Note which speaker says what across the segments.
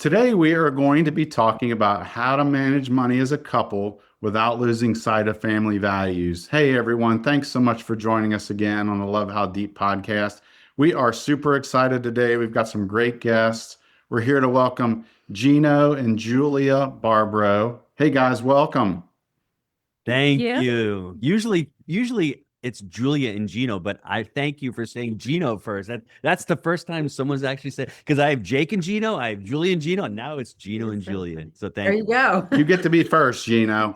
Speaker 1: Today, we are going to be talking about how to manage money as a couple without losing sight of family values. Hey, everyone, thanks so much for joining us again on the Love How Deep podcast. We are super excited today. We've got some great guests. We're here to welcome Gino and Julia Barbaro. Hey, guys, welcome.
Speaker 2: Thank
Speaker 3: Yeah.
Speaker 2: you. Usually it's Julia and Gino, but I thank you for saying Gino first. That's the first time someone's actually said, because I have Jake and Gino, I have Julia and Gino, and now it's Gino and Julia. So
Speaker 3: There
Speaker 2: thank
Speaker 3: you go.
Speaker 1: You get to be first, Gino.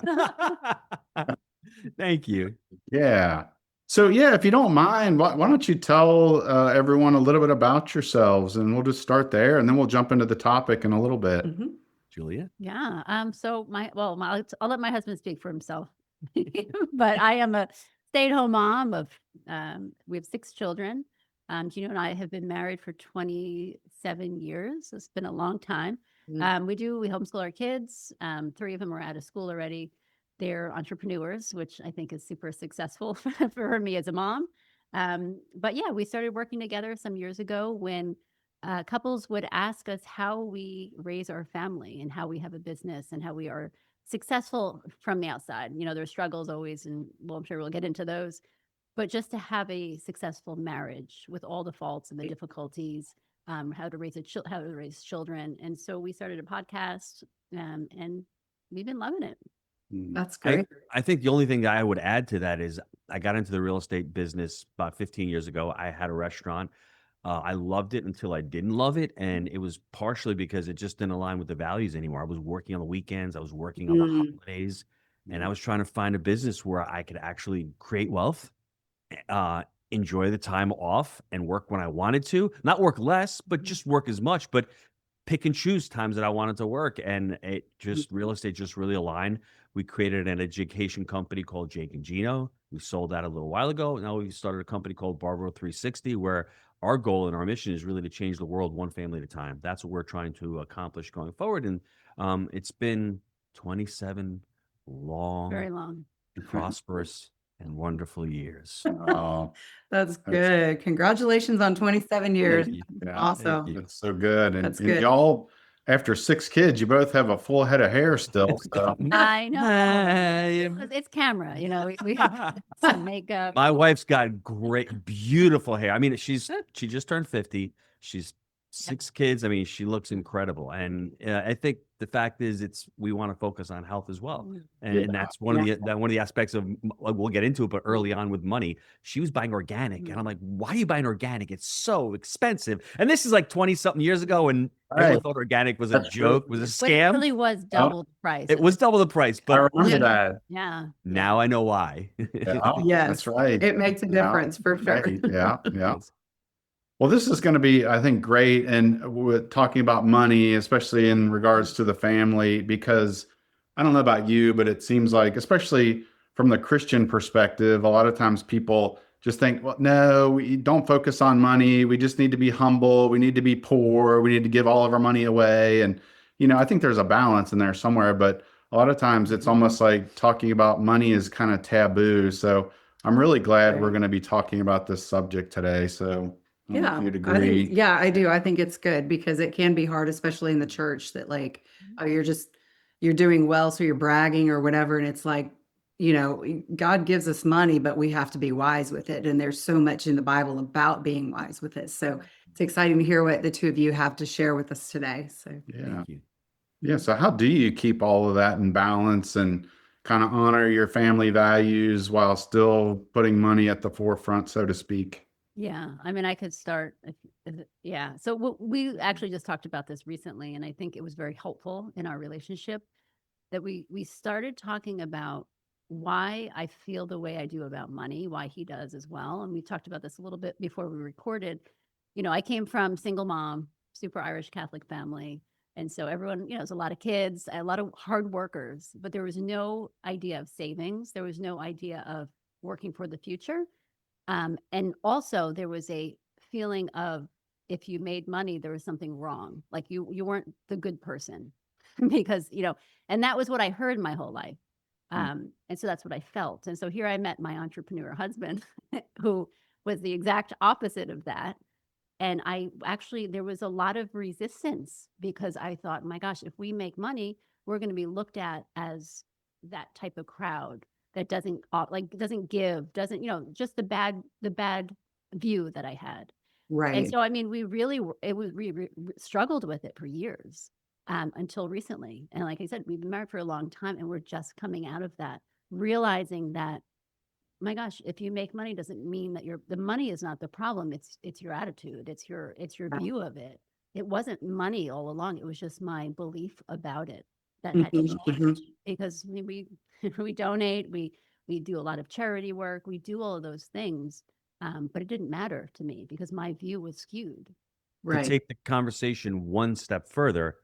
Speaker 2: Thank you.
Speaker 1: Yeah. So, yeah, if you don't mind, why don't you tell everyone a little bit about yourselves, and we'll just start there, and then we'll jump into the topic in a little bit.
Speaker 3: Mhm.
Speaker 2: Julia?
Speaker 4: Yeah. So I'll let my husband speak for himself. But I am a stay-at-home mom of we have 6 children. Gino and I have been married for 27 years. It's been a long time.
Speaker 3: Mm.
Speaker 4: We homeschool our kids. 3 of them are out of school already. They're entrepreneurs, which I think is super successful for me as a mom. But yeah, we started working together some years ago when couples would ask us how we raise our family and how we have a business and how we are successful from the outside. There's struggles always, and I'm sure we'll get into those. But just to have a successful marriage with all the faults and the difficulties, how to raise children, and so we started a podcast, and we've been loving it.
Speaker 3: That's
Speaker 2: I,
Speaker 3: great.
Speaker 2: I think the only thing that I would add to that is I got into the real estate business about 15 years ago. I had a restaurant. I loved it until I didn't love it. And it was partially because it just didn't align with the values anymore. I was working on the weekends, I was working on the holidays, and I was trying to find a business where I could actually create wealth, enjoy the time off, and work when I wanted to. Not work less, but just work as much, but pick and choose times that I wanted to work. And real estate just really aligned. We created an education company called Jake and Gino. We sold that a little while ago. Now we started a company called Barbaro 360, where our goal and our mission is really to change the world one family at a time. That's what we're trying to accomplish going forward. And it's been 27
Speaker 4: Very
Speaker 2: long,
Speaker 4: long.
Speaker 2: prosperous, and wonderful years.
Speaker 1: Oh,
Speaker 3: That's good. Congratulations on 27 years.
Speaker 2: Thank you.
Speaker 1: yeah,
Speaker 3: Awesome.
Speaker 1: that's so good. And,
Speaker 3: That's
Speaker 1: and
Speaker 3: good.
Speaker 1: y'all, after 6 kids, you both have a full head of hair still. So,
Speaker 4: I know.
Speaker 2: Hi.
Speaker 4: It's camera, we have some makeup.
Speaker 2: My wife's got great, beautiful hair. I mean, she just turned 50. She's 6 kids. I mean, she looks incredible. And I think the fact is, we want to focus on health as well. And that's one of the aspects of, we'll get into it, but early on with money, she was buying organic. And I'm like, why are you buying organic? It's so expensive. And this is like 20 something years ago. And everyone thought organic was a
Speaker 1: That's
Speaker 2: joke, was a
Speaker 4: But it
Speaker 2: scam.
Speaker 4: really was double the price.
Speaker 2: It was double the price,
Speaker 1: I
Speaker 2: but
Speaker 1: remember that.
Speaker 4: Yeah.
Speaker 2: now I know why.
Speaker 1: Yeah,
Speaker 3: Yes.
Speaker 1: that's right.
Speaker 3: It makes a
Speaker 1: Yeah,
Speaker 3: difference for sure.
Speaker 1: right. Yeah. Well, this is going to be, I think, great. And we're talking about money, especially in regards to the family, because I don't know about you, but it seems like, especially from the Christian perspective, a lot of times people just think, well, no, we don't focus on money. We just need to be humble. We need to be poor. We need to give all of our money away. And, I think there's a balance in there somewhere, but a lot of times it's almost like talking about money is kind of taboo. So I'm really glad we're going to be talking about this subject today. So I don't know if you'd agree.
Speaker 3: I do. I think it's good because it can be hard, especially in the church, that like, oh, you're doing well, so you're bragging or whatever. And it's like, God gives us money, but we have to be wise with it. And there's so much in the Bible about being wise with it. So it's exciting to hear what the two of you have to share with us today. So
Speaker 2: Thank you.
Speaker 1: Yeah. So how do you keep all of that in balance and kind of honor your family values while still putting money at the forefront, so to speak?
Speaker 4: Yeah. I mean, I could start. Yeah. So we actually just talked about this recently, and I think it was very helpful in our relationship that we started talking about why I feel the way I do about money, why he does as well. And we talked about this a little bit before we recorded. I came from single mom, super Irish Catholic family. And so everyone, there's a lot of kids, a lot of hard workers, but there was no idea of savings. There was no idea of working for the future. And also there was a feeling of if you made money, there was something wrong. Like you weren't the good person because, and that was what I heard my whole life. And so that's what I felt. And so here I met my entrepreneur husband who was the exact opposite of that. And there was a lot of resistance because I thought, my gosh, if we make money, we're going to be looked at as that type of crowd that doesn't give, just the bad view that I had. And
Speaker 3: Right.
Speaker 4: so, I mean, we struggled with it for years, until recently. And like I said, we've been married for a long time, and we're just coming out of that, realizing that, my gosh, if you make money doesn't mean that the money is not the problem. It's your attitude. It's your
Speaker 3: Right.
Speaker 4: view of it. It wasn't money all along. It was just my belief about it that had to
Speaker 3: Mhm,
Speaker 4: change,
Speaker 3: mhm.
Speaker 4: because we donate, we do a lot of charity work, we do all of those things. But it didn't matter to me because my view was skewed.
Speaker 2: To
Speaker 3: Right.
Speaker 2: take the conversation one step further,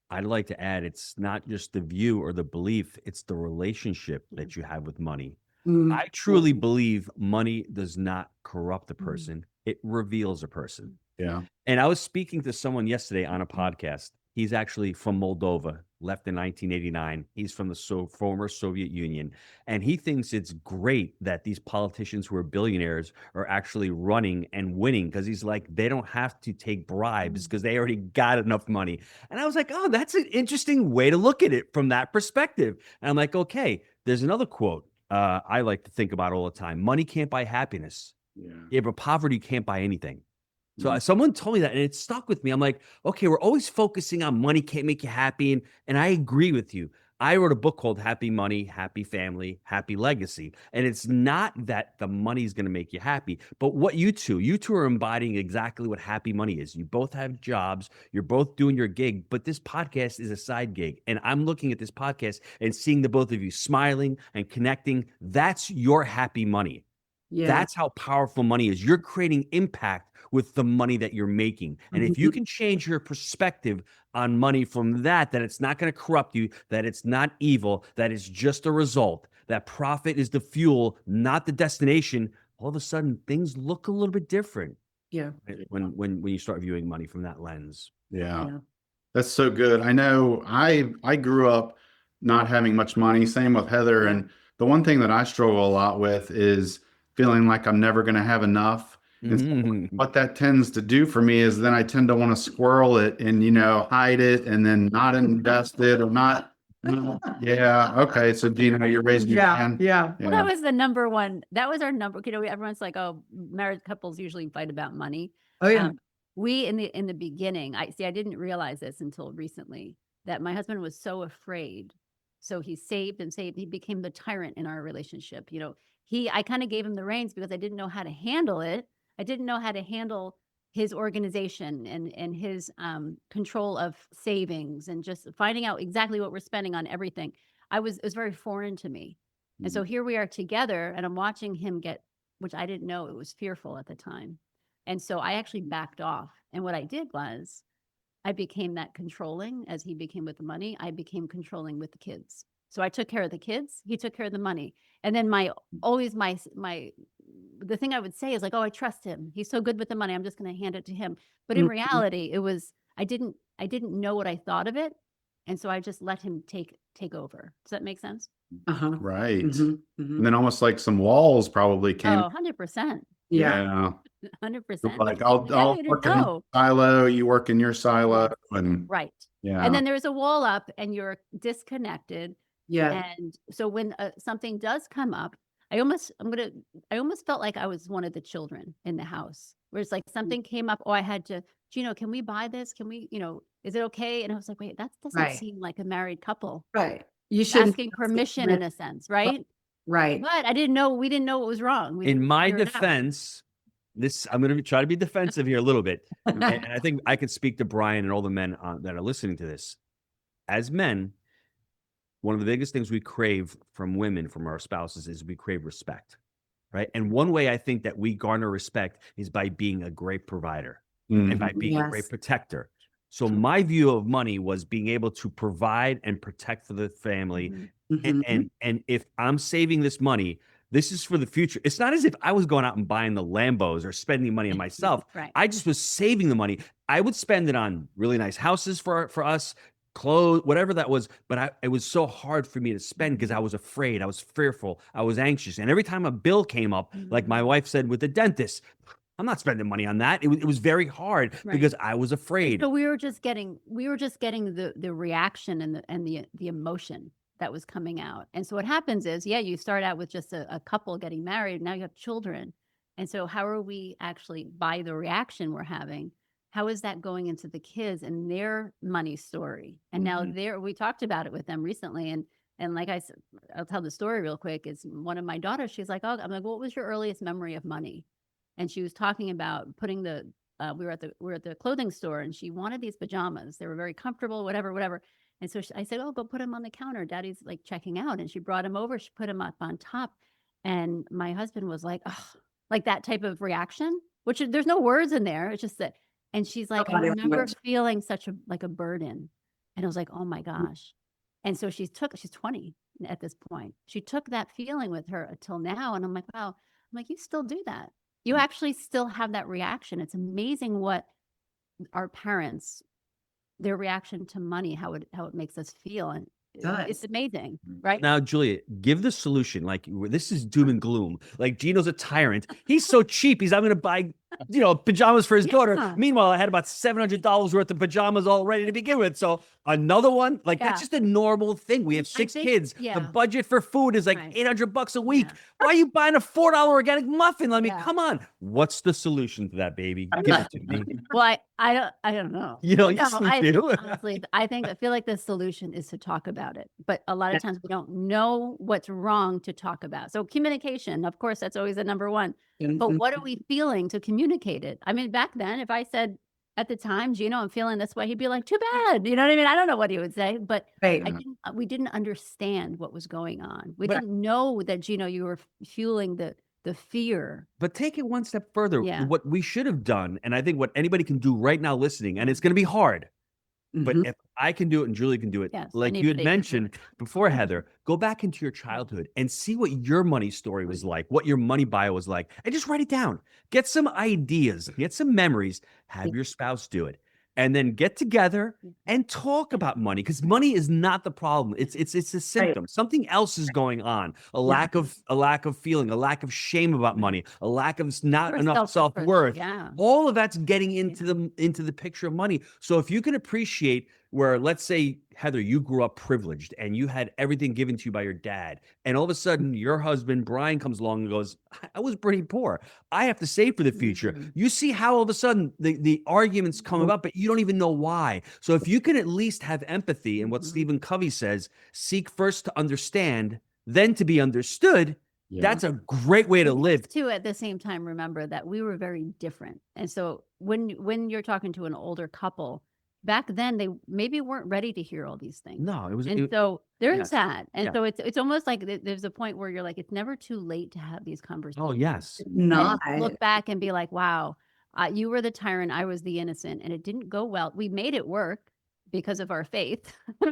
Speaker 2: I'd like to add, it's not just the view or the belief, it's the relationship that you have with money.
Speaker 3: Mm.
Speaker 2: I truly believe money does not corrupt a person. It reveals a person.
Speaker 1: Yeah.
Speaker 2: And I was speaking to someone yesterday on a podcast. He's actually from Moldova, left in 1989. He's from the former Soviet Union. And he thinks it's great that these politicians who are billionaires are actually running and winning, because he's like, they don't have to take bribes because they already got enough money. And I was like, oh, that's an interesting way to look at it from that perspective. And I'm like, okay, there's another quote I like to think about all the time. Money can't buy happiness. Yeah, but poverty can't buy anything. So someone told me that, and it stuck with me. I'm like, okay, we're always focusing on money can't make you happy. And I agree with you. I wrote a book called Happy Money, Happy Family, Happy Legacy. And it's not that the money is going to make you happy, but what you two are embodying exactly what happy money is. You both have jobs. You're both doing your gig, but this podcast is a side gig. And I'm looking at this podcast and seeing the both of you smiling and connecting. That's your happy money.
Speaker 3: Yeah.
Speaker 2: That's how powerful money is. You're creating impact with the money that you're making. And if you can change your perspective on money from that it's not going to corrupt you, that it's not evil, that it's just a result, that profit is the fuel, not the destination, all of a sudden things look a little bit different.
Speaker 3: Yeah.
Speaker 2: When you start viewing money from that lens.
Speaker 1: Yeah.
Speaker 3: Yeah.
Speaker 1: That's so good. I know I grew up not having much money, same with Heather. And the one thing that I struggle a lot with is feeling like I'm never going to have enough. And so what that tends to do for me is then I tend to want to squirrel it and, hide it and then not invest it or not. Yeah. Okay. So Gina, you're raising your
Speaker 3: Yeah.
Speaker 1: hand.
Speaker 3: Yeah.
Speaker 4: Well, that was the number one. That was our number. Everyone's like, oh, married couples usually fight about money.
Speaker 3: Oh, yeah.
Speaker 4: We in the beginning, I didn't realize this until recently, that my husband was so afraid. So he saved and saved. He became the tyrant in our relationship. I kind of gave him the reins because I didn't know how to handle it. I didn't know how to handle his organization and his control of savings and just finding out exactly what we're spending on everything. It was very foreign to me. And so here we are together, and I'm watching him which I didn't know, it was fearful at the time. And so I actually backed off. And what I did was I became that controlling as he became with the money. I became controlling with the kids. So I took care of the kids. He took care of the money. And then the thing I would say is like, oh, I trust him. He's so good with the money. I'm just going to hand it to him. But in reality, it was, I didn't know what I thought of it. And so I just let him take over. Does that make sense?
Speaker 3: Uh-huh.
Speaker 1: Right.
Speaker 3: Mhm.
Speaker 1: And then almost like some walls probably came.
Speaker 4: Oh, 100%.
Speaker 3: Yeah.
Speaker 4: 100%.
Speaker 1: Like I'll
Speaker 4: you
Speaker 1: work
Speaker 4: didn't
Speaker 1: in
Speaker 4: know.
Speaker 1: your silo, you work in your silo, and
Speaker 4: Right.
Speaker 1: yeah.
Speaker 4: And then there's a wall up and you're disconnected.
Speaker 3: Yeah.
Speaker 4: And so when something does come up, I almost felt like I was one of the children in the house, where it's like something came up. Oh, I had to, Gino, can we buy this? Can we, is it okay? And I was like, wait, that doesn't
Speaker 3: Right.
Speaker 4: seem like a married couple.
Speaker 3: Right. You shouldn't
Speaker 4: Asking permission in a sense, right?
Speaker 3: Right.
Speaker 4: But we didn't know what was wrong. We
Speaker 2: In
Speaker 4: didn't
Speaker 2: my
Speaker 4: figure it out.
Speaker 2: defense, I'm going to try to be defensive here a little bit. And I think I could speak to Brian and all the men that are listening to this. As men, one of the biggest things we crave from women, from our spouses, is we crave respect, right? And one way I think that we garner respect is by being a great provider and by being a great protector. So my view of money was being able to provide and protect for the family. And if I'm saving this money, this is for the future. It's not as if I was going out and buying the Lambos or spending money on myself.
Speaker 4: Right.
Speaker 2: I just was saving the money. I would spend it on really nice houses for us, clothes, whatever that was. But it was so hard for me to spend because I was afraid. I was fearful. I was anxious. And every time a bill came up, like my wife said with the dentist, I'm not spending money on that. It was very hard
Speaker 4: Right.
Speaker 2: because I was afraid.
Speaker 4: So we were just getting the reaction and the emotion that was coming out. And so what happens is, yeah, you start out with just a couple getting married. Now you have children. And so how are we actually, by the reaction we're having, how is that going into the kids and their money story? And now we talked about it with them recently. And like I said, I'll tell the story real quick. Is one of my daughters, she's like, oh, I'm like, what was your earliest memory of money? And she was talking about putting we were at the clothing store, and she wanted these pajamas. They were very comfortable, whatever. And so I said, oh, go put them on the counter. Daddy's like checking out. And she brought them over. She put them up on top. And my husband was like, oh, like that type of reaction, which there's no words in there. It's just that. And she's like, I remember feeling such a burden. And I was like, oh my gosh. And so she's 20 at this point. She took that feeling with her until now. And I'm like, wow. I'm like, you still do that. You actually still have that reaction. It's amazing what our parents, their reaction to money, how it makes us feel. And it's amazing, right?
Speaker 2: Now, Julia, give the solution. Like, this is doom and gloom. Like, Gino's a tyrant. He's so cheap. He's not going to buy, pajamas for his daughter. Meanwhile, I had about $700 worth of pajamas all ready to begin with. So another one, like that's just a normal thing. We have 6 kids. The budget for food is like $800 a week. Why are you buying a $4 organic muffin? I mean, come on. What's the solution to that, baby? Give it to me.
Speaker 4: Well, I don't know. Honestly, I feel like the solution is to talk about it. But a lot of times we don't know what's wrong to talk about. So communication, of course, that's always the number one. But what are we feeling to communicate it? I mean, back then, if I said at the time, Gino, I'm feeling this way, he'd be like, too bad. You know what I mean? I don't know what he would say, but we didn't understand what was going on. We didn't know that, Gino, you were fueling the fear.
Speaker 2: But take it one step further. What we should have done, and I think what anybody can do right now listening, and it's going to be hard, but if I can do it and Julie can do it, like you had mentioned before, Heather, go back into your childhood and see what your money story was like, what your money bio was like, and just write it down. Get some ideas, get some memories, have your spouse do it. And then get together and talk about money, because money is not the problem. It's a symptom. Something else is going on. A lack of feeling, a lack of shame about money, a lack of not enough self-worth. All of that's getting into the picture of money. So if you can appreciate where, let's say, Heather, you grew up privileged and you had everything given to you by your dad, and all of a sudden your husband Brian comes along and goes, I was pretty poor, I have to save for the future. You see how all of a sudden the arguments come about, but you don't even know why. So if you can at least have empathy, and what Stephen Covey says, seek first to understand, then to be understood. That's a great way to live.
Speaker 4: Too, at the same time, remember that we were very different. And so when you're talking to an older couple, back then they maybe weren't ready to hear all these things.
Speaker 2: No, it was.
Speaker 4: So there's that. And so it's almost like there's a point where you're like, it's never too late to have these conversations.
Speaker 2: Oh, yes.
Speaker 4: Look back and be like, wow, you were the tyrant, I was the innocent, and it didn't go well. We made it work because of our faith,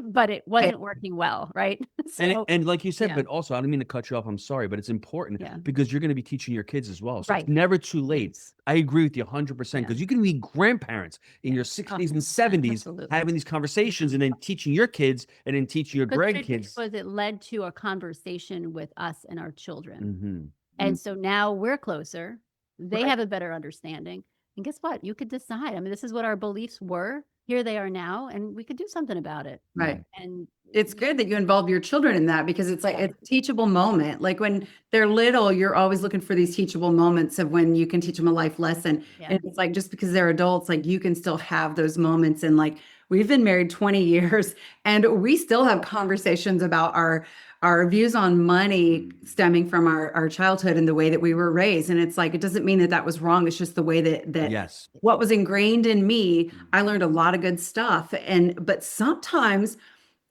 Speaker 4: but it wasn't working well, right? So,
Speaker 2: and like you said, but also, I don't mean to cut you off, I'm sorry, but it's important because you're going to be teaching your kids as well. So it's never too late. I agree with you 100%, because you can be grandparents in your 60s and 70s having these conversations, and then teaching your kids, and then teaching your grandkids.
Speaker 4: Because it led to a conversation with us and our children. And so now we're closer. They have a better understanding. And guess what? You could decide. I mean, this is what our beliefs were. Here they are now, and we could do something about it.
Speaker 3: Right.
Speaker 4: And
Speaker 3: it's good that you involve your children in that, because it's like it's a teachable moment. Like when they're little, you're always looking for these teachable moments of when you can teach them a life lesson. And it's like, just because they're adults, like you can still have those moments. And like, we've been married 20 years and we still have conversations about our views on money stemming from our childhood and the way that we were raised. And it's like, it doesn't mean that was wrong. It's just the way that what was ingrained in me. I learned a lot of good stuff. But sometimes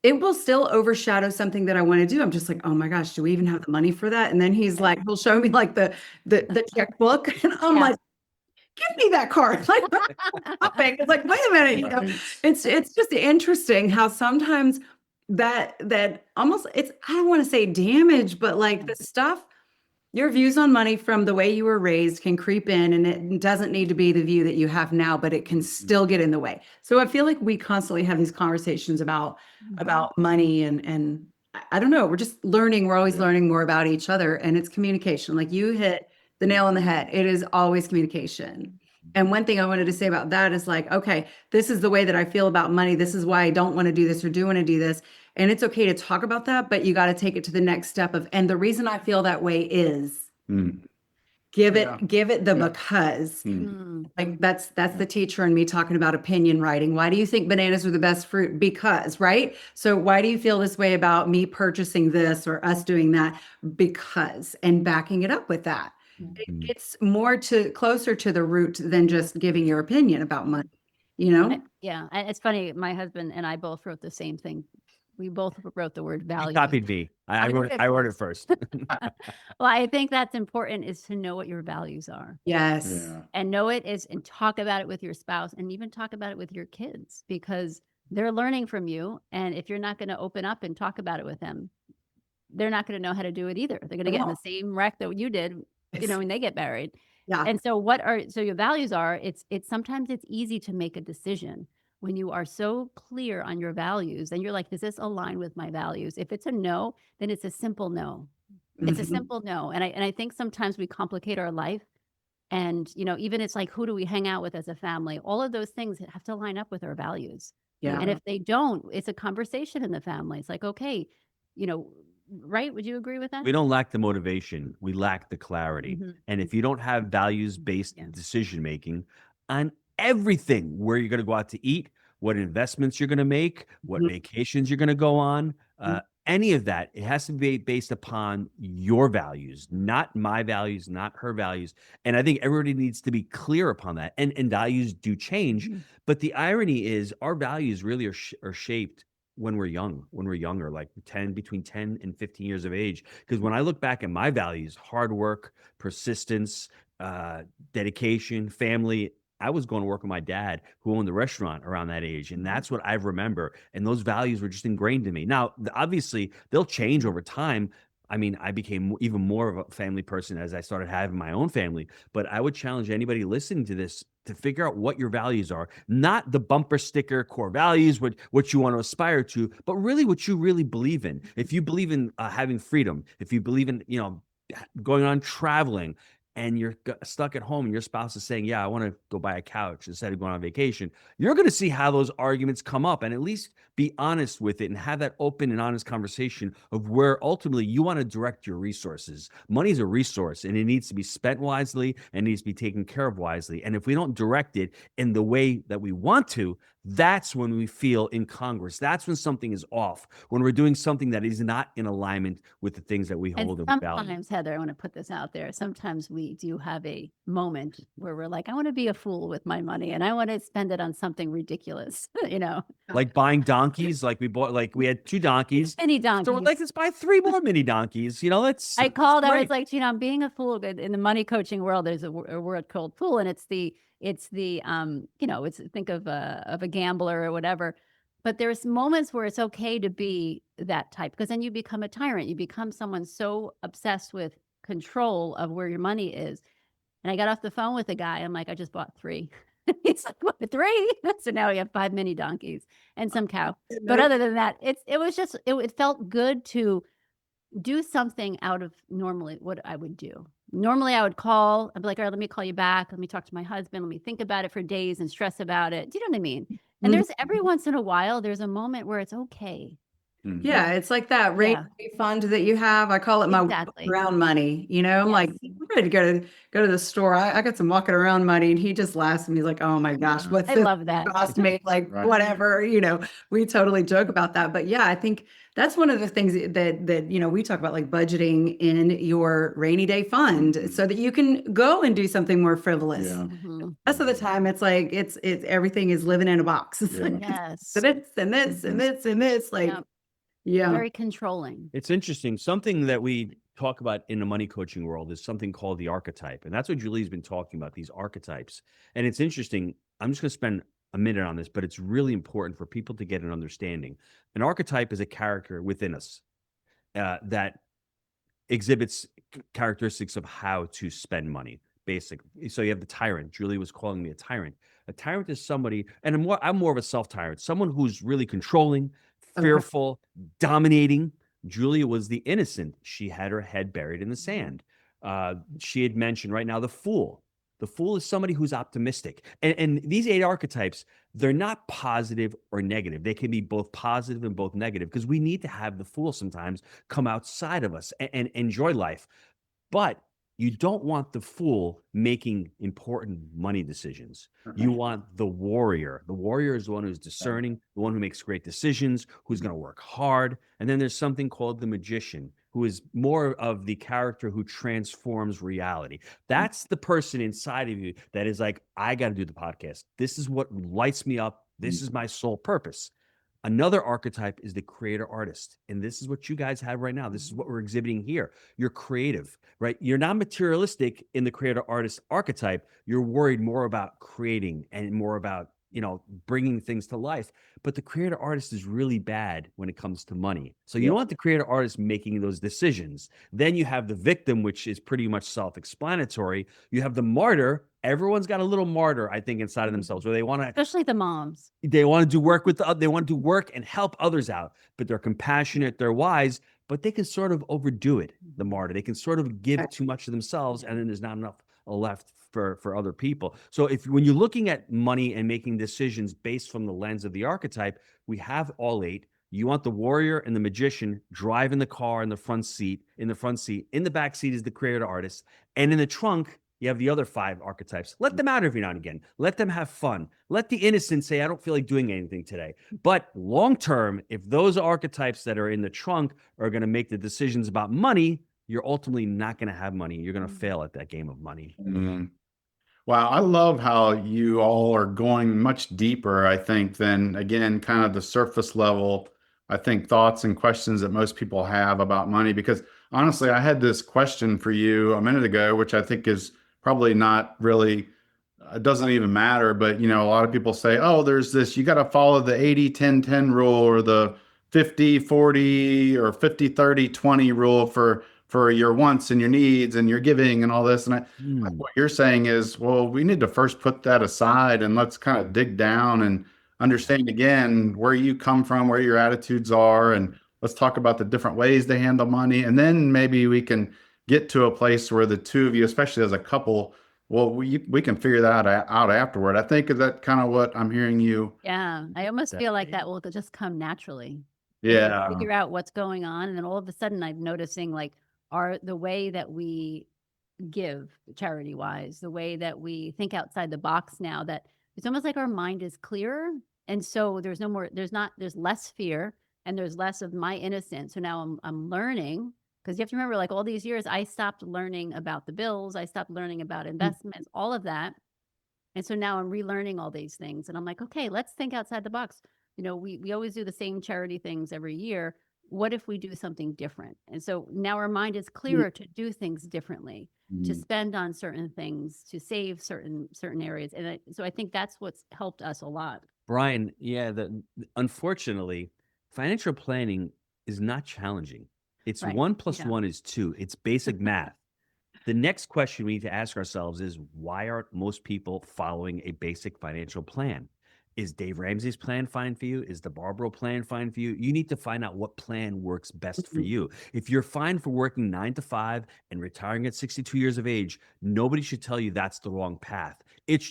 Speaker 3: it will still overshadow something that I want to do. I'm just like, oh my gosh, do we even have the money for that? And then he'll show me like the checkbook, and I'm like, give me that card. Like, it's like, wait a minute. It's just interesting how sometimes that almost, I don't want to say damage, but like the stuff, your views on money from the way you were raised can creep in, and it doesn't need to be the view that you have now, but it can still get in the way. So I feel like we constantly have these conversations about money, and I don't know, we're just learning. We're always learning more about each other, and it's communication. Like you hit the nail on the head. It is always communication. And one thing I wanted to say about that is like, okay, this is the way that I feel about money. This is why I don't want to do this or do want to do this. And it's okay to talk about that, but you got to take it to the next step of, and the reason I feel that way is
Speaker 1: Mm.
Speaker 3: give
Speaker 1: Yeah.
Speaker 3: it the
Speaker 1: Yeah.
Speaker 3: because.
Speaker 4: Mm.
Speaker 3: Like that's the teacher and me talking about opinion writing. Why do you think bananas are the best fruit? Because, right? So why do you feel this way about me purchasing this or us doing that? Because, and backing it up with that.
Speaker 2: Mhm.
Speaker 3: It's more closer to the root than just giving your opinion about money, you know?
Speaker 4: Yeah, and it's funny. My husband and I both wrote the same thing. We both wrote the word
Speaker 2: You
Speaker 4: value.
Speaker 2: copied me. I wrote it. I wrote it first.
Speaker 4: Well, I think that's important is to know what your values are
Speaker 3: Yes.
Speaker 1: Yeah.
Speaker 4: and know it is and talk about it with your spouse and even talk about it with your kids because they're learning from you. And if you're not going to open up and talk about it with them, they're not going to know how to do it either. They're going to get in the same wreck that you did, when they get married.
Speaker 3: Yeah.
Speaker 4: And so so your values are, it's sometimes it's easy to make a decision when you are so clear on your values and you're like, does this align with my values? If it's a no, then it's a simple no. It's a
Speaker 3: Mhm.
Speaker 4: simple no. And I think sometimes we complicate our life and, even it's like, who do we hang out with as a family? All of those things have to line up with our values.
Speaker 3: Yeah.
Speaker 4: And if they don't, it's a conversation in the family. It's like, okay, right? Would you agree with that?
Speaker 2: We don't lack the motivation. We lack the clarity.
Speaker 4: Mhm.
Speaker 2: And if you don't have values-based
Speaker 4: Yeah.
Speaker 2: decision making on everything, where you're going to go out to eat, what investments you're going to make, what
Speaker 3: Mhm.
Speaker 2: vacations you're going to go on,
Speaker 3: Mhm.
Speaker 2: any of that, it has to be based upon your values, not my values, not her values. And I think everybody needs to be clear upon that. And values do change,
Speaker 4: Mhm.
Speaker 2: but the irony is our values really are shaped when we're younger, like between 10 and 15 years of age. Because when I look back at my values, hard work, persistence, dedication, family, I was going to work with my dad who owned the restaurant around that age. And that's what I remember. And those values were just ingrained in me. Now, obviously, they'll change over time. I mean, I became even more of a family person as I started having my own family. But I would challenge anybody listening to this to figure out what your values are, not the bumper sticker core values, what you want to aspire to, but really what you really believe in. If you believe in having freedom, if you believe in, going on traveling, and you're stuck at home and your spouse is saying, yeah, I want to go buy a couch instead of going on vacation, you're going to see how those arguments come up and at least be honest with it and have that open and honest conversation of where ultimately you want to direct your resources. Money is a resource and it needs to be spent wisely and needs to be taken care of wisely. And if we don't direct it in the way that we want to, that's when we feel incongruous. That's when something is off, when we're doing something that is not in alignment with the things that we
Speaker 4: And
Speaker 2: hold in value.
Speaker 4: sometimes, Heather, I want to put this out there. Sometimes we do have a moment where we're like, I want to be a fool with my money and I want to spend it on something ridiculous,
Speaker 2: Like buying donkeys, we had 2 donkeys.
Speaker 4: Mini
Speaker 2: So we're
Speaker 4: donkeys.
Speaker 2: like, let's buy 3 more mini donkeys. Let's.
Speaker 4: I called, I was
Speaker 2: great.
Speaker 4: like, I'm being a fool. In the money coaching world, there's a word called fool, and it's think of a gambler or whatever. But there's moments where it's okay to be that type because then you become a tyrant. You become someone so obsessed with control of where your money is. And I got off the phone with a guy. I'm like, I just bought 3. He's like, what, 3? So now we have 5 mini donkeys and some cow. But other than that, it felt good to do something out of normally what I would do. Normally I would call, I'd be like, all right, let me call you back. Let me talk to my husband. Let me think about it for days and stress about it. Do you know what I mean? And there's every once in a while, there's a moment where it's okay.
Speaker 2: Mhm.
Speaker 3: Yeah, it's like that rainy day fund that you have. I call it my
Speaker 4: Exactly.
Speaker 3: walking around money. I'm like,
Speaker 4: Yes.
Speaker 3: I'm ready to go to the store. I got some walking around money, and he just laughs at me. He's like, "Oh my gosh,
Speaker 1: Yeah.
Speaker 3: what's
Speaker 4: I
Speaker 3: this
Speaker 4: love that.
Speaker 3: cost me?" Like
Speaker 1: Right.
Speaker 3: whatever. We totally joke about that. But yeah, I think that's one of the things that we talk about, like budgeting in your rainy day fund,
Speaker 1: Mhm.
Speaker 3: so that you can go and do something more frivolous.
Speaker 1: Yeah.
Speaker 4: Mhm.
Speaker 3: Most of the time, it's like it's everything is living in a box. It's
Speaker 1: Yeah.
Speaker 3: like
Speaker 4: Yes.
Speaker 3: this and this and this and this. Like,
Speaker 4: Yep.
Speaker 3: yeah.
Speaker 4: Very controlling.
Speaker 2: It's interesting. Something that we talk about in the money coaching world is something called the archetype. And that's what Julie's been talking about, these archetypes. And it's interesting. I'm just going to spend a minute on this, but it's really important for people to get an understanding. An archetype is a character within us that exhibits characteristics of how to spend money, basically. So you have the tyrant. Julie was calling me a tyrant. A tyrant is somebody, and I'm more of a self-tyrant, someone who's really controlling,
Speaker 3: Okay.
Speaker 2: fearful, dominating. Julia was the innocent. She had her head buried in the sand. She had mentioned right now the fool. The fool is somebody who's optimistic. And these 8 archetypes, they're not positive or negative. They can be both positive and both negative, because we need to have the fool sometimes come outside of us and enjoy life. But you don't want the fool making important money decisions. You want the warrior. The warrior is the one who's discerning, the one who makes great decisions, who's going to work hard. And then there's something called the magician, who is more of the character who transforms reality. That's the person inside of you that is like, I got to do the podcast. This is what lights me up. This is my sole purpose. Another archetype is the creator artist. And this is what you guys have right now. This is what we're exhibiting here. You're creative, right? You're not materialistic in the creator artist archetype. You're worried more about creating and more about, bringing things to life. But the creator artist is really bad when it comes to money. So you don't want the creator artist making those decisions. Then you have the victim, which is pretty much self-explanatory. You have the martyr. Everyone's got a little martyr, I think, inside of themselves, where they want to,
Speaker 4: Especially the moms.
Speaker 2: they want to do work with they want to do work and help others out, but they're compassionate, they're wise, but they can sort of overdo it. The martyr, they can sort of give too much of themselves, and then there's not enough left for other people. So when you're looking at money and making decisions based from the lens of the archetype, we have all 8. You want the warrior and the magician driving the car in the front seat. In the back seat is the creator artist, and in the trunk you have the other 5 archetypes. Let them out every now and again. Let them have fun. Let the innocent say, I don't feel like doing anything today. But long term, if those archetypes that are in the trunk are going to make the decisions about money, you're ultimately not going to have money. You're going to fail at that game of money.
Speaker 1: Wow, I love how you all are going much deeper, I think, than, again, kind of the surface level, I think, thoughts and questions that most people have about money. Because honestly, I had this question for you a minute ago, which I think is probably not really, it doesn't even matter. But, a lot of people say, oh, there's this, you got to follow the 80-10-10 rule, or the 50-40 or 50-30-20 rule for your wants and your needs and your giving and all this. And what you're saying is, well, we need to first put that aside and let's kind of dig down and understand again where you come from, where your attitudes are, and let's talk about the different ways they handle money. And then maybe we can get to a place where the two of you, especially as a couple, well, we can figure that out afterward. I think that kind of what I'm hearing you.
Speaker 4: Yeah. I almost feel like that will just come naturally.
Speaker 1: Yeah.
Speaker 4: Figure out what's going on. And then all of a sudden I'm noticing like the way that we give charity wise, the way that we think outside the box now, that it's almost like our mind is clearer. And so there's less fear, and there's less of my innocence. So now I'm learning, because you have to remember, like, all these years I stopped learning about the bills. I stopped learning about investments, all of that. And so now I'm relearning all these things. And I'm like, okay, let's think outside the box. We always do the same charity things every year. What if we do something different? And so now our mind is clearer to do things differently, to spend on certain things, to save certain areas. And so I think that's what's helped us a lot.
Speaker 2: Brian, yeah, unfortunately, financial planning is not challenging. It's
Speaker 4: Right.
Speaker 2: 1 + 1 is 2. It's basic math. The next question we need to ask ourselves is, why aren't most people following a basic financial plan? Is Dave Ramsey's plan fine for you? Is the Barbaro plan fine for you? You need to find out what plan works best for you. If you're fine for working 9 to 5 and retiring at 62 years of age, nobody should tell you that's the wrong path.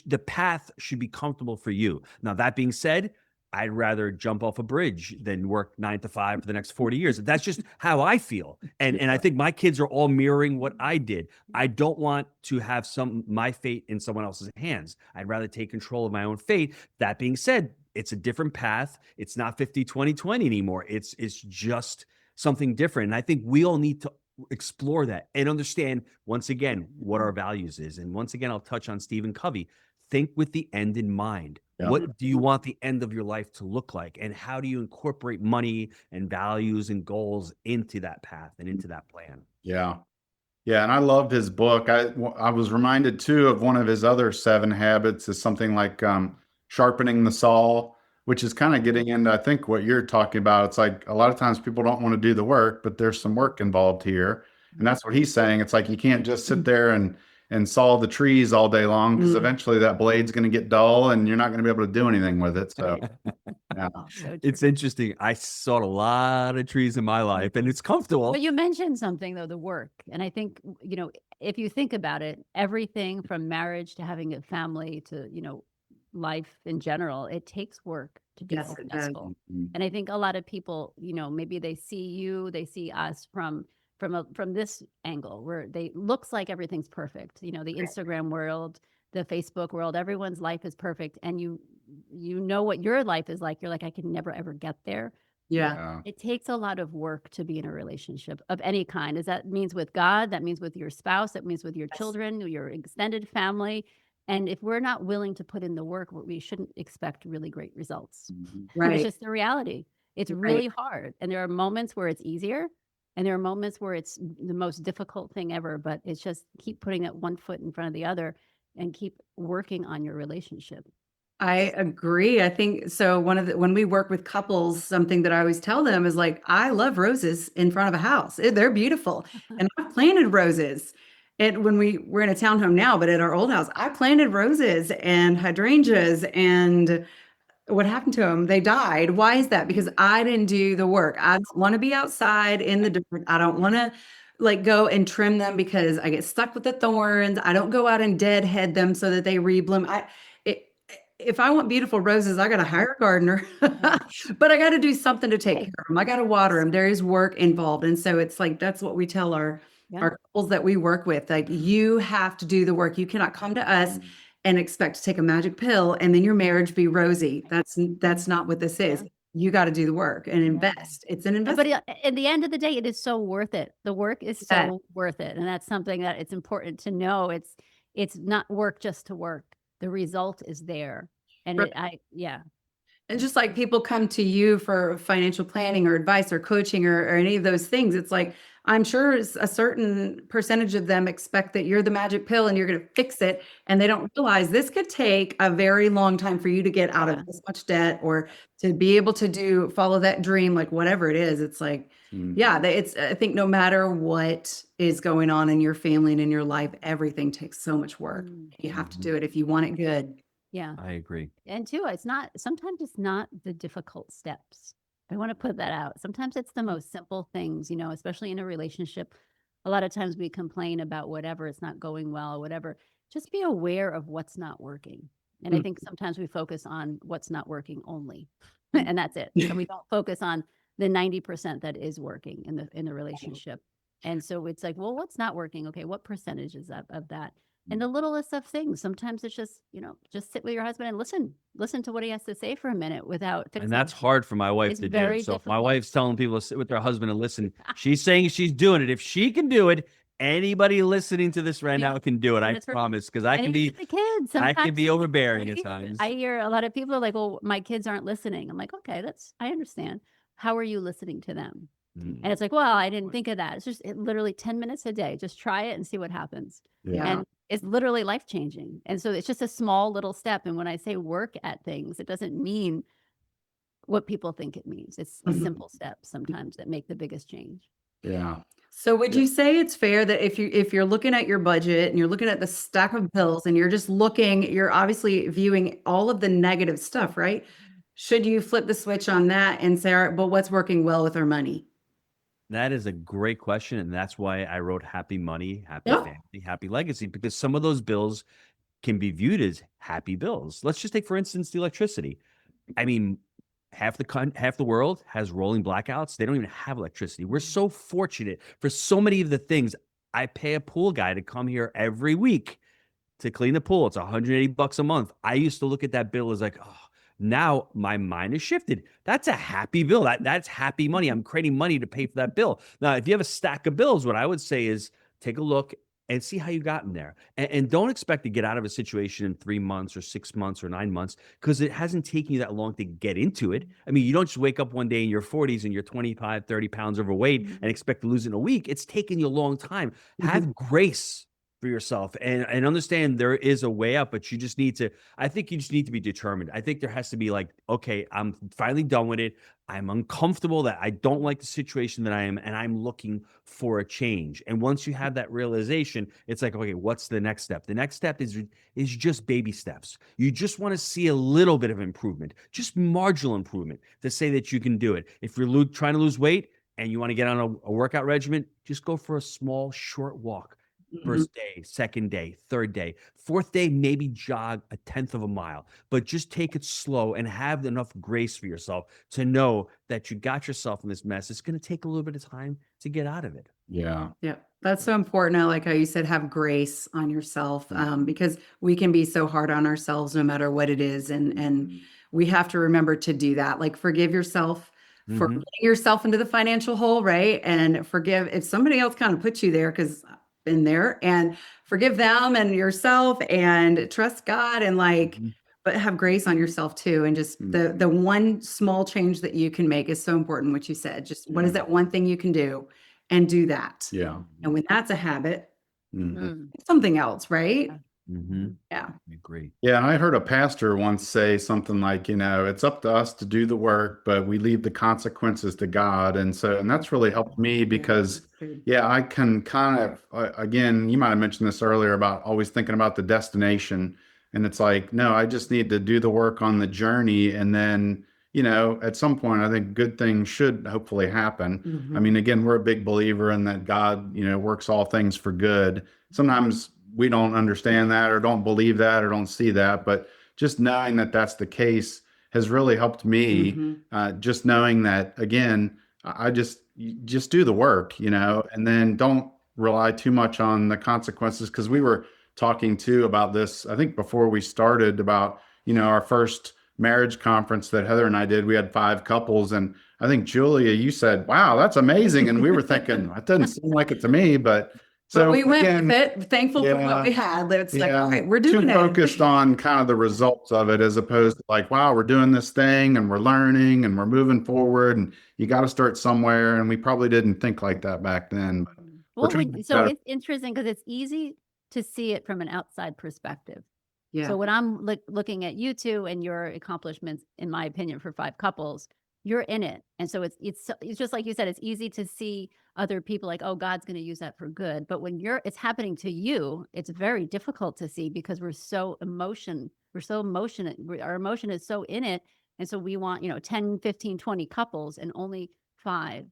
Speaker 2: The path should be comfortable for you. Now, that being said, I'd rather jump off a bridge than work 9 to 5 for the next 40 years. That's just how I feel. And I think my kids are all mirroring what I did. I don't want to have my fate in someone else's hands. I'd rather take control of my own fate. That being said, it's a different path. It's not 50-20-20 anymore. It's just something different. And I think we all need to explore that and understand, once again, what our values is. And once again, I'll touch on Stephen Covey. Think with the end in mind.
Speaker 1: Yeah.
Speaker 2: What do you want the end of your life to look like? And how do you incorporate money and values and goals into that path and into that plan?
Speaker 1: Yeah. Yeah. And I loved his book. I was reminded too of one of his other 7 habits is something like sharpening the saw, which is kind of getting into, I think, what you're talking about. It's like a lot of times people don't want to do the work, but there's some work involved here. And that's what he's saying. It's like you can't just sit there and and saw the trees all day long, because
Speaker 3: Mm.
Speaker 1: eventually that blade's going to get dull and you're not going to be able to do anything with it. So yeah.
Speaker 4: Oh, so
Speaker 2: It's
Speaker 4: true.
Speaker 2: interesting. I sawed a lot of trees in my life, and it's comfortable.
Speaker 4: But you mentioned something though, the work. And I think, if you think about it, everything from marriage to having a family to, life in general, it takes work to be
Speaker 3: Yes, it does.
Speaker 4: successful. And I think a lot of people, maybe they see us from this angle where they looks like everything's perfect. The Instagram world, the Facebook world, everyone's life is perfect. And you know what your life is like. You're like, I could never ever get there.
Speaker 3: Yeah.
Speaker 1: Yeah.
Speaker 4: It takes a lot of work to be in a relationship of any kind. That means with God, that means with your spouse, that means with your
Speaker 3: Yes.
Speaker 4: children, your extended family. And if we're not willing to put in the work, we shouldn't expect really great results. It's
Speaker 3: Right.
Speaker 4: just the reality. It's
Speaker 3: Right.
Speaker 4: really hard. And there are moments where it's easier and there are moments where it's the most difficult thing ever, but it's just keep putting that one foot in front of the other and keep working on your relationship.
Speaker 3: I agree. I think so. When we work with couples, something that I always tell them is like, I love roses in front of a house. They're beautiful. And I've planted roses. And when we're in a townhome now, but at our old house, I planted roses and hydrangeas. And what happened to them? They died. Why is that? Because I didn't do the work. I don't want to be outside in the dirt. I don't want to like go and trim them because I get stuck with the thorns. I don't go out and deadhead them so that they rebloom. It, if I want beautiful roses, I got to hire a gardener, but I got to do something to take care of them. I got to water them. There is work involved. And so it's like, that's what we tell our couples that we work with. Like, you have to do the work. You cannot come to us and expect to take a magic pill and then your marriage be rosy. That's not what this is. You got to do the work and invest. It's an investment.
Speaker 4: But at the end of the day, it is so worth it. The work is so worth it. And that's something that it's important to know. It's not work just to work. The result is there. And
Speaker 3: And just like people come to you for financial planning or advice or coaching or any of those things, it's like, I'm sure a certain percentage of them expect that you're the magic pill and you're going to fix it. And they don't realize this could take a very long time for you to get out of this much debt or to be able to follow that dream, like whatever it is. It's like, I think no matter what is going on in your family and in your life, everything takes so much work. You have to do it if you want it good.
Speaker 4: Yeah.
Speaker 2: I agree.
Speaker 4: And too, sometimes it's not the difficult steps. I want to put that out. Sometimes it's the most simple things, especially in a relationship. A lot of times we complain about whatever, it's not going well or whatever. Just be aware of what's not working. And I think sometimes we focus on what's not working only, and that's it. So we don't focus on the 90% that is working in the relationship. And so it's like, well, what's not working? Okay, what percentage is of that? And the littlest of things. Sometimes it's just, just sit with your husband and listen to what he has to say for a minute without fixing.
Speaker 2: And that's hard for my wife
Speaker 4: It's
Speaker 2: to
Speaker 4: very
Speaker 2: do. So if my
Speaker 4: difficult.
Speaker 2: wife's telling people to sit with their husband and listen, she's saying she's doing it. If she can do it, anybody listening to this right now can do it. I
Speaker 4: That's right.
Speaker 2: promise. Because I
Speaker 4: And
Speaker 2: can
Speaker 4: even
Speaker 2: be,
Speaker 4: the kids.
Speaker 2: I can
Speaker 4: Sometimes
Speaker 2: be overbearing at times.
Speaker 4: I hear a lot of people are like, "Well, my kids aren't listening." I'm like, "Okay, I understand. How are you listening to them?" And it's like, "Well, I didn't think of that." It's just literally 10 minutes a day. Just try it and see what happens.
Speaker 3: Yeah.
Speaker 4: And it's literally life changing. And so it's just a small little step. And when I say work at things, it doesn't mean what people think it means. It's the simple steps sometimes that make the biggest change.
Speaker 1: Yeah.
Speaker 3: So would you say it's fair that if you're looking at your budget and you're looking at the stack of bills and you're obviously viewing all of the negative stuff, right? Should you flip the switch on that and say, all right, but what's working well with our money?
Speaker 2: That is a great question. And that's why I wrote Happy Money, Happy
Speaker 3: Yeah.
Speaker 2: Family, Happy Legacy, because some of those bills can be viewed as happy bills. Let's just take, for instance, the electricity. I mean, half the world has rolling blackouts. They don't even have electricity. We're so fortunate for so many of the things. I pay a pool guy to come here every week to clean the pool. It's $180 a month. I used to look at that bill as like, oh, now my mind is shifted. That's a happy bill. That's happy money. I'm creating money to pay for that bill. Now, if you have a stack of bills, what I would say is take a look and see how you got in there. And don't expect to get out of a situation in 3 months or 6 months or 9 months, because it hasn't taken you that long to get into it. I mean, you don't just wake up one day in your 40s and you're 25, 30 pounds overweight and expect to lose it in a week. It's taken you a long time. Have grace for yourself and understand there is a way out, but you just need to, I think you just need to be determined. I think there has to be like, okay, I'm finally done with it. I'm uncomfortable that I don't like the situation that I am, and I'm looking for a change. And once you have that realization, it's like, okay, what's the next step? The next step is just baby steps. You just want to see a little bit of improvement, just marginal improvement to say that you can do it. If you're trying to lose weight and you want to get on a workout regimen, just go for a small, short walk. First day, second day, third day, fourth day, maybe jog 1/10 of a mile, but just take it slow and have enough grace for yourself to know that you got yourself in this mess. It's going to take a little bit of time to get out of it.
Speaker 1: Yeah.
Speaker 3: Yeah, that's so important. I like how you said have grace on yourself, because we can be so hard on ourselves no matter what it is, and we have to remember to do that. Like forgive yourself for
Speaker 2: Mhm.
Speaker 3: getting yourself into the financial hole, right? And forgive if somebody else kind of puts you there, because I've been there, and forgive them and yourself, and trust God, and like,
Speaker 2: Mhm.
Speaker 3: but have grace on yourself too. And just the one small change that you can make is so important. What you said, just what is that one thing you can do? And do that.
Speaker 1: Yeah.
Speaker 3: And when that's a habit,
Speaker 1: Mhm.
Speaker 3: it's something else, right?
Speaker 2: Mhm.
Speaker 3: Yeah.
Speaker 2: I agree.
Speaker 1: Yeah, and I heard a pastor once say something like, it's up to us to do the work, but we leave the consequences to God. And that's really helped me because, I can kind of, again, you might have mentioned this earlier about always thinking about the destination. And it's like, no, I just need to do the work on the journey. And then, at some point, I think good things should hopefully happen. I mean, again, we're a big believer in that God, works all things for good. Sometimes we don't understand that or don't believe that or don't see that, but just knowing that that's the case has really helped me. Just knowing that, again, I just do the work, and then don't rely too much on the consequences. Because we were talking too about this, I think before we started, about our first marriage conference that Heather and I did. We had 5 couples, and I think Julia, you said, "Wow, that's amazing," and we were thinking, "That doesn't seem like it to me," but
Speaker 3: So we went
Speaker 1: again,
Speaker 3: with it, thankful for what we had. It's like, all right, we're doing
Speaker 1: too
Speaker 3: it.
Speaker 1: focused on kind of the results of it as opposed to like, wow, we're doing this thing and we're learning and we're moving forward, and you got to start somewhere. And we probably didn't think like that back then. But we're
Speaker 4: Well,
Speaker 1: trying to get
Speaker 4: so
Speaker 1: better.
Speaker 4: it's interesting because it's easy to see it from an outside perspective.
Speaker 3: Yeah.
Speaker 4: So when I'm looking at you two and your accomplishments, in my opinion, for 5 couples, you're in it. And so it's just like you said, it's easy to see other people like, oh, God's going to use that for good. But when it's happening to you, it's very difficult to see because we're so emotional. Our emotion is so in it. And so we want, 10, 15, 20 couples and only 5.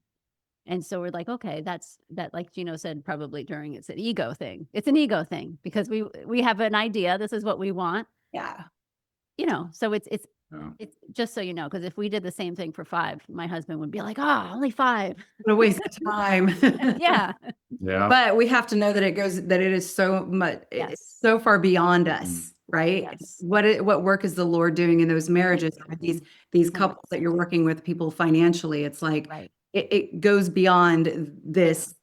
Speaker 4: And so we're like, okay, that's that, like Gino said, probably during it's an ego thing. It's an ego thing because we have an idea. This is what we want.
Speaker 3: Yeah.
Speaker 4: So it's
Speaker 1: Yeah.
Speaker 4: just so you know, because if we did the same thing for 5, my husband would be like, oh, only 5.
Speaker 3: What a waste of time.
Speaker 4: Yeah.
Speaker 1: Yeah.
Speaker 3: But we have to know that it is so much,
Speaker 4: Yes.
Speaker 3: it's so far beyond us, right?
Speaker 4: Yes.
Speaker 3: What work is the Lord doing in those marriages? These couples that you're working with, people financially, it's like,
Speaker 4: Right.
Speaker 3: it goes beyond this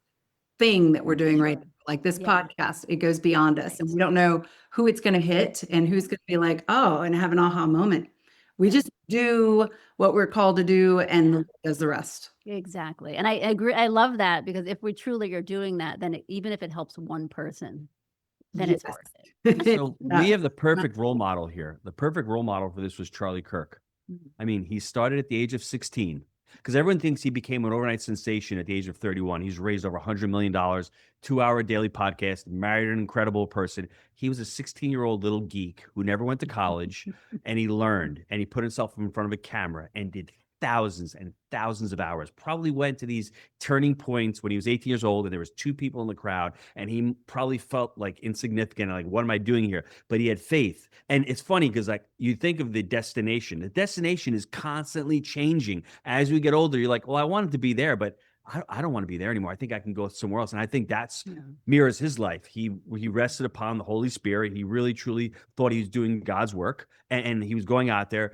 Speaker 3: thing that we're doing right now, like this
Speaker 4: Yeah.
Speaker 3: podcast. It goes beyond us, and we don't know who it's going to hit and who's going to be like, oh, and have an aha moment. We just do what we're called to do, and the Lord does the rest.
Speaker 4: Exactly. And I agree. I love that because if we truly are doing that, then even if it helps one person, then it's
Speaker 3: Yes.
Speaker 4: worth it.
Speaker 2: So we have the perfect role model here. The perfect role model for this was Charlie Kirk.
Speaker 4: Mhm.
Speaker 2: I mean, he started at the age of 16 because everyone thinks he became an overnight sensation at the age of 31. He's raised over $100 million, 2-hour daily podcast, married an incredible person. He was a 16-year-old little geek who never went to college, and he learned, and he put himself in front of a camera and did thousands and thousands of hours. Probably went to these turning points when he was 18 years old and there was 2 people in the crowd, and he probably felt like insignificant, like, what am I doing here? But he had faith. And it's funny because, like, you think of the destination is constantly changing as we get older. You're like, well, I wanted to be there, but I don't want to be there anymore. I think I can go somewhere else. And I think that's mirrors his life. He rested upon the Holy Spirit. He really truly thought he was doing God's work, and he was going out there,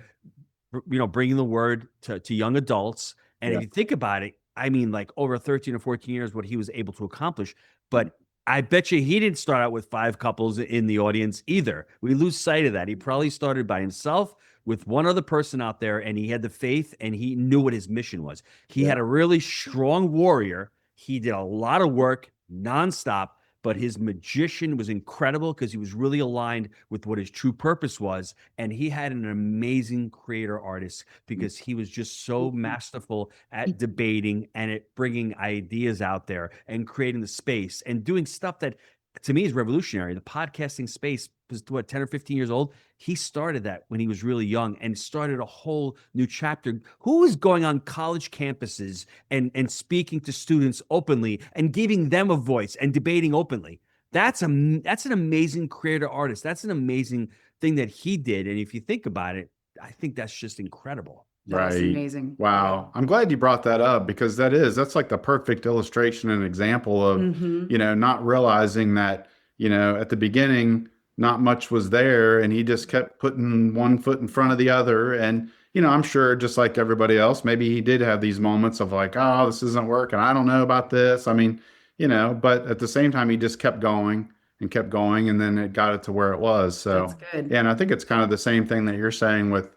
Speaker 2: bringing the word to young adults. And if you think about it, I mean, like, over 13 or 14 years, what he was able to accomplish. But I bet you he didn't start out with 5 couples in the audience either. We lose sight of that. He probably started by himself with one other person out there, and he had the faith and he knew what his mission was. He had a really strong warrior. He did a lot of work nonstop, but his magician was incredible because he was really aligned with what his true purpose was. And he had an amazing creator artist because he was just so masterful at debating and at bringing ideas out there and creating the space and doing stuff that to me is revolutionary. The podcasting space was what, 10 or 15 years old. He started that when he was really young and started a whole new chapter. Who was going on college campuses and speaking to students openly and giving them a voice and debating openly? That's an amazing creator artist. That's an amazing thing that he did. And if you think about it, I think that's just incredible.
Speaker 3: That's
Speaker 1: Right.
Speaker 3: amazing.
Speaker 1: Wow. I'm glad you brought that up because that's like the perfect illustration and example of,
Speaker 3: Mhm.
Speaker 1: not realizing that, at the beginning, not much was there and he just kept putting one foot in front of the other. And, I'm sure just like everybody else, maybe he did have these moments of like, oh, this isn't working. I don't know about this. I mean, but at the same time, he just kept going and kept going and then it got it to where it was. So,
Speaker 3: That's good.
Speaker 1: yeah, and I think it's kind of the same thing that you're saying with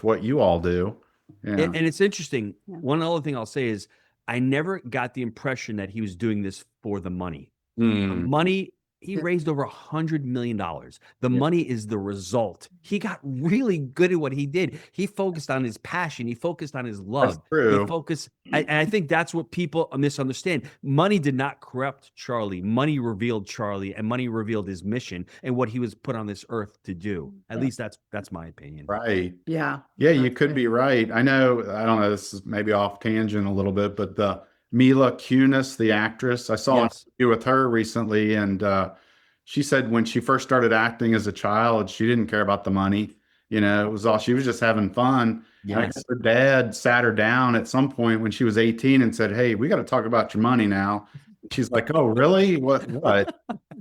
Speaker 1: what you all do. Yeah.
Speaker 2: And it's interesting.
Speaker 4: Yeah.
Speaker 2: One other thing I'll say is I never got the impression that he was doing this for the money.
Speaker 1: Mm.
Speaker 2: Money, he
Speaker 3: Yeah.
Speaker 2: raised over $100 million. The
Speaker 1: Yeah.
Speaker 2: money is the result. He got really good at what he did. He focused on his passion. He focused on his love.
Speaker 1: true.
Speaker 2: He focused, and I think that's what people misunderstand. Money did not corrupt Charlie. Money revealed Charlie, and money revealed his mission and what he was put on this earth to do. At least that's my opinion.
Speaker 1: Right.
Speaker 3: Yeah.
Speaker 1: Yeah, you
Speaker 3: That's
Speaker 1: could
Speaker 3: good.
Speaker 1: be right. I don't know, this is maybe off tangent a little bit, but the Mila Kunis, the actress, I saw an
Speaker 2: Yes.
Speaker 1: interview with her recently, and she said when she first started acting as a child, she didn't care about the money. It was all, she was just having fun. And I
Speaker 2: Yes.
Speaker 1: guess her dad sat her down at some point when she was 18 and said, "Hey, we got to talk about your money now." She's like, "Oh, really? What?"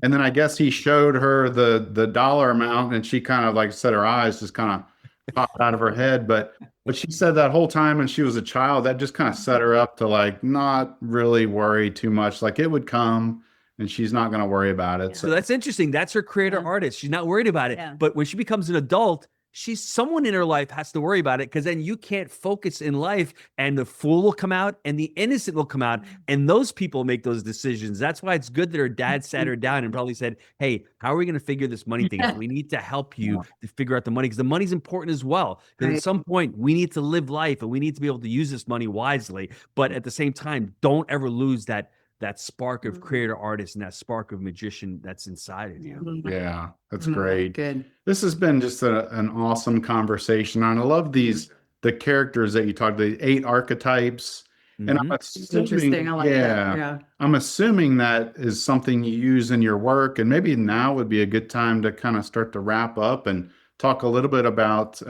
Speaker 1: And then I guess he showed her the dollar amount, and she kind of like said her eyes just kind of popped out of her head. But she said that whole time when she was a child, that just kind of set her up to like not really worry too much. Like it would come, and she's not going to worry about it.
Speaker 2: So that's interesting. That's her creator
Speaker 4: Yeah.
Speaker 2: artist. She's not worried about it.
Speaker 4: Yeah.
Speaker 2: But when she becomes an adult, someone in her life has to worry about it because then you can't focus in life and the fool will come out and the innocent will come out and those people make those decisions. That's why it's good that her dad sat her down and probably said, "Hey, how are we going to figure this money thing out? We need to help you to figure out the money because the money's important as well. Because
Speaker 3: Right.
Speaker 2: at some point we need to live life and we need to be able to use this money wisely. But at the same time, don't ever lose that spark of creator artist and that spark of magician that's inside of you."
Speaker 3: Mhm.
Speaker 1: Yeah, that's
Speaker 3: Mhm.
Speaker 1: great.
Speaker 3: Good.
Speaker 1: This has been just an awesome conversation. And I love the characters that you talked, the 8 archetypes. And I'm
Speaker 2: Mhm.
Speaker 3: It's
Speaker 1: assuming,
Speaker 3: interesting. I like that.
Speaker 1: yeah,
Speaker 3: Yeah.
Speaker 1: I'm assuming that is something you use in your work. And maybe now would be a good time to kind of start to wrap up and talk a little bit about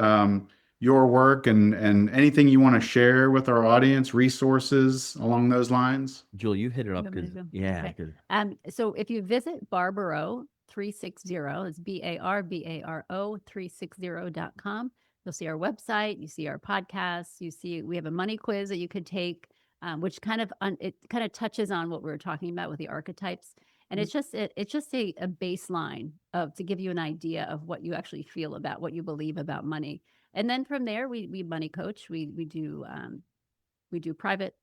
Speaker 1: your work and anything you want to share with our audience, resources along those lines.
Speaker 2: Julie, you hit it up
Speaker 4: want me to
Speaker 2: good.
Speaker 4: go?
Speaker 2: Yeah,
Speaker 4: Okay.
Speaker 2: good.
Speaker 4: So if you visit Barbaro 360, it's BARBARO 360.com. You'll see our website, you see our podcasts, we have a money quiz that you could take, which kind of touches on what we were talking about with the archetypes. And it's just a baseline to give you an idea of what you actually feel about what you believe about money. And then from there, we money coach. We do private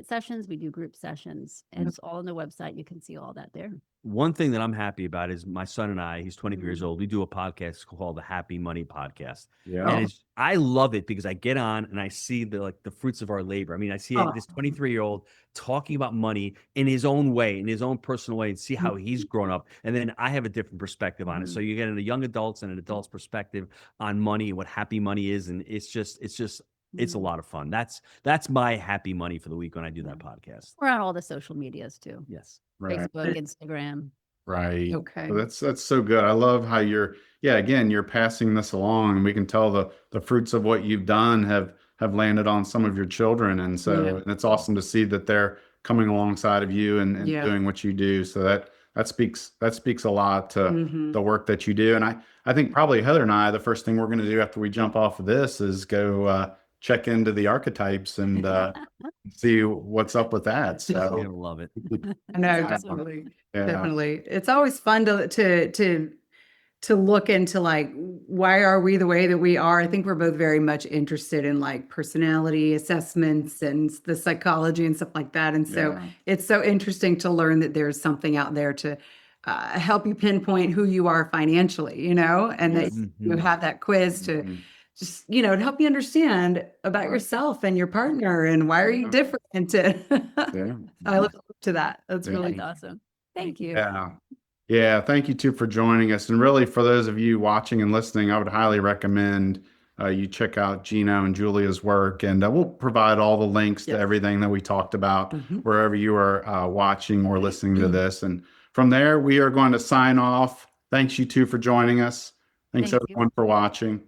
Speaker 4: sessions, we do group sessions, and it's all on the website. You can see all that there.
Speaker 2: One thing that I'm happy about is my son and I, he's 23 years old. We do a podcast called the Happy Money Podcast.
Speaker 1: Yeah.
Speaker 2: And I love it because I get on and I see the fruits of our labor. I mean, I see this 23-year-old talking about money in his own way, in his own personal way, and see how he's grown up. And then I have a different perspective on it. So you get a young adults and an adult's perspective on money and what happy money is. And it's a lot of fun. That's my happy money for the week when I do that podcast.
Speaker 4: We're on all the social medias too.
Speaker 2: Yes.
Speaker 1: Right.
Speaker 4: Facebook, Instagram.
Speaker 1: Right.
Speaker 3: Okay.
Speaker 1: So that's so good. I love how you're passing this along and we can tell the fruits of what you've done have landed on some of your children. And so and it's awesome to see that they're coming alongside of you and doing what you do. So that speaks a lot to the work that you do. And I think probably Heather and I, the first thing we're going to do after we jump off of this is go check into the archetypes and see what's up with that.
Speaker 2: You're
Speaker 1: So
Speaker 2: gonna love it.
Speaker 3: I know,
Speaker 1: Yeah.
Speaker 3: definitely.
Speaker 1: yeah.
Speaker 3: Definitely. It's always fun to look into like, why are we the way that we are? I think we're both very much interested in like personality assessments and the psychology and stuff like that. And so
Speaker 1: Yeah.
Speaker 3: it's so interesting to learn that there's something out there to help you pinpoint who you are financially, you know, and that
Speaker 1: Yes.
Speaker 3: you have that quiz to
Speaker 1: Mhm.
Speaker 3: just, you know, to help you understand about
Speaker 1: Right.
Speaker 3: yourself and your partner and why are you
Speaker 1: Yeah.
Speaker 3: different.
Speaker 1: Yeah.
Speaker 3: I look up to that. That's
Speaker 1: Yeah.
Speaker 3: really
Speaker 4: That's awesome. Thank you.
Speaker 1: Yeah. Yeah. Thank you too for joining us. And really, for those of you watching and listening, I would highly recommend you check out Gino and Julia's work. And we'll provide all the links to
Speaker 3: Yes.
Speaker 1: everything that we talked about
Speaker 3: Mhm.
Speaker 1: wherever you are watching or listening to this. And from there, we are going to sign off. Thanks, you two, for joining us. Thanks,
Speaker 4: Thank you.
Speaker 1: everyone, for watching.